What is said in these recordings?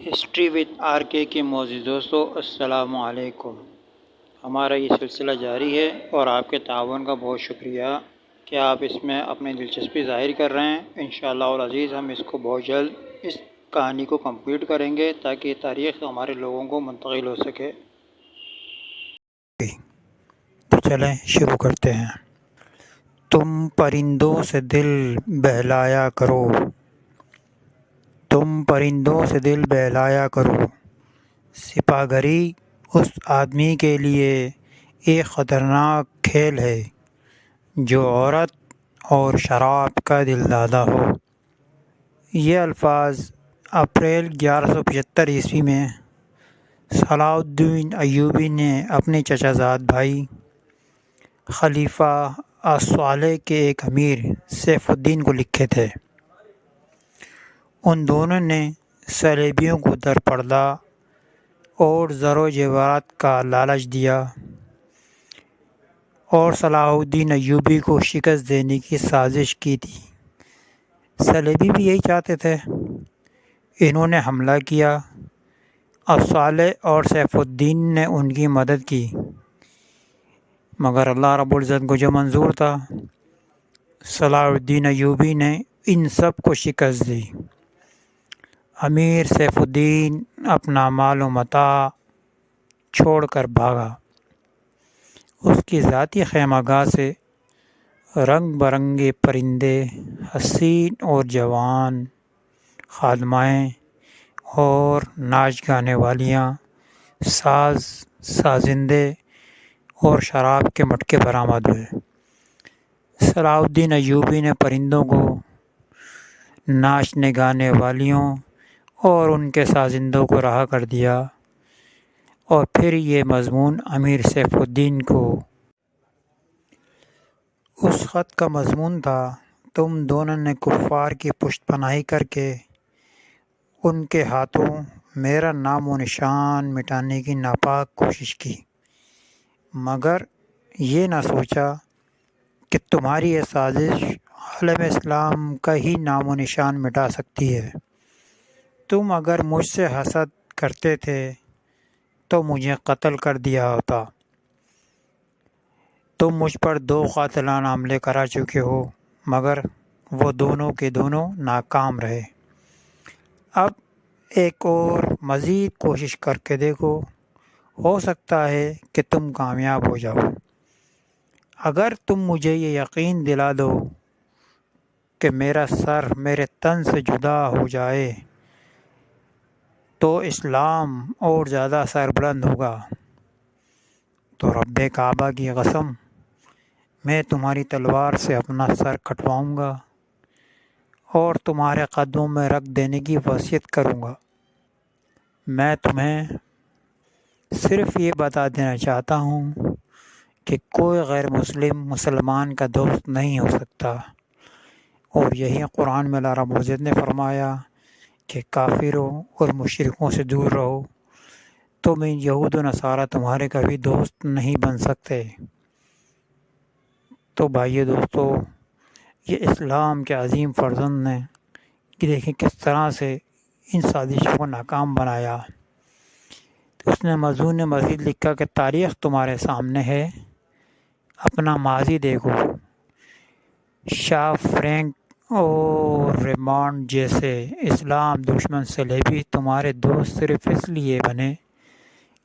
History with are کے معزز دوستو، السلام علیکم۔ ہمارا یہ سلسلہ جاری ہے اور آپ کے تعاون کا بہت شکریہ کہ آپ اس میں اپنی دلچسپی ظاہر کر رہے ہیں۔ انشاءاللہ العزیز ہم اس کو بہت جلد اس کہانی کو کمپلیٹ کریں گے تاکہ یہ تاریخ ہمارے لوگوں کو منتقل ہو سکے۔ تو چلیں شروع کرتے ہیں۔ تم پرندوں سے دل بہلایا کرو، تم پرندوں سے دل بہلایا کرو، سپاہ گری اس آدمی کے لیے ایک خطرناک کھیل ہے جو عورت اور شراب کا دل دادا ہو۔ یہ الفاظ اپریل 1175 میں صلاح الدین ایوبی نے اپنے چچا زاد بھائی خلیفہ الصالح کے ایک امیر سیف الدین کو لکھے تھے۔ ان دونوں نے صلیبیوں کو در پردہ اور زر و جواہرات کا لالچ دیا اور صلاح الدین ایوبی کو شکست دینے کی سازش کی تھی۔ صلیبی بھی یہی چاہتے تھے۔ انہوں نے حملہ کیا۔ الصالح اور سیف الدین نے ان کی مدد کی، مگر اللہ رب العزت کو جو منظور تھا، صلاح الدین ایوبی نے ان سب کو شکست دی۔ امیر سیف الدین اپنا مال و متاع چھوڑ کر بھاگا۔ اس کی ذاتی خیمہ گاہ سے رنگ برنگے پرندے، حسین اور جوان خادمائیں اور ناچ گانے والیاں، سازندے اور شراب کے مٹکے برآمد ہوئے۔ صلاح الدین ایوبی نے پرندوں کو، ناچنے گانے والیوں اور ان کے سازندوں کو رہا کر دیا، اور پھر یہ مضمون امیر سیف الدین کو۔ اس خط کا مضمون تھا: تم دونوں نے کفار کی پشت پناہی کر کے ان کے ہاتھوں میرا نام و نشان مٹانے کی ناپاک کوشش کی، مگر یہ نہ سوچا کہ تمہاری یہ سازش عالم اسلام کا ہی نام و نشان مٹا سکتی ہے۔ تم اگر مجھ سے حسد کرتے تھے تو مجھے قتل کر دیا ہوتا۔ تم مجھ پر 2 قاتلانہ حملے کرا چکے ہو، مگر وہ دونوں کے دونوں ناکام رہے۔ اب ایک اور مزید کوشش کر کے دیکھو، ہو سکتا ہے کہ تم کامیاب ہو جاؤ۔ اگر تم مجھے یہ یقین دلا دو کہ میرا سر میرے تن سے جدا ہو جائے تو اسلام اور زیادہ سربلند ہوگا، تو رب کعبہ کی قسم، میں تمہاری تلوار سے اپنا سر کٹواؤں گا اور تمہارے قدموں میں رکھ دینے کی وصیت کروں گا۔ میں تمہیں صرف یہ بتا دینا چاہتا ہوں کہ کوئی غیر مسلم مسلمان کا دوست نہیں ہو سکتا، اور یہی قرآن میں اللہ رب العزت نے فرمایا کہ کافروں اور مشرکوں سے دور رہو، تم یہود و نصارہ تمہارے کبھی دوست نہیں بن سکتے۔ تو بھائیو دوستو، یہ اسلام کے عظیم فرزند نے کہ دیکھیں کس طرح سے ان سازشوں کو ناکام بنایا۔ اس نے مضمون نے مزید لکھا کہ تاریخ تمہارے سامنے ہے، اپنا ماضی دیکھو۔ شاہ فرینک اور ریمانڈ جیسے اسلام دشمن صلیبی تمہارے دوست صرف اس لیے بنے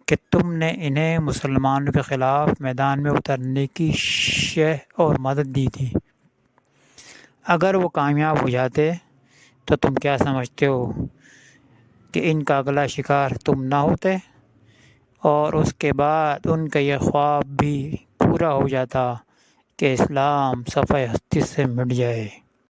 کہ تم نے انہیں مسلمانوں کے خلاف میدان میں اترنے کی شہ اور مدد دی تھی۔ اگر وہ کامیاب ہو جاتے تو تم کیا سمجھتے ہو کہ ان کا اگلا شکار تم نہ ہوتے، اور اس کے بعد ان کا یہ خواب بھی پورا ہو جاتا کہ اسلام صفحہ ہستی سے مٹ جائے۔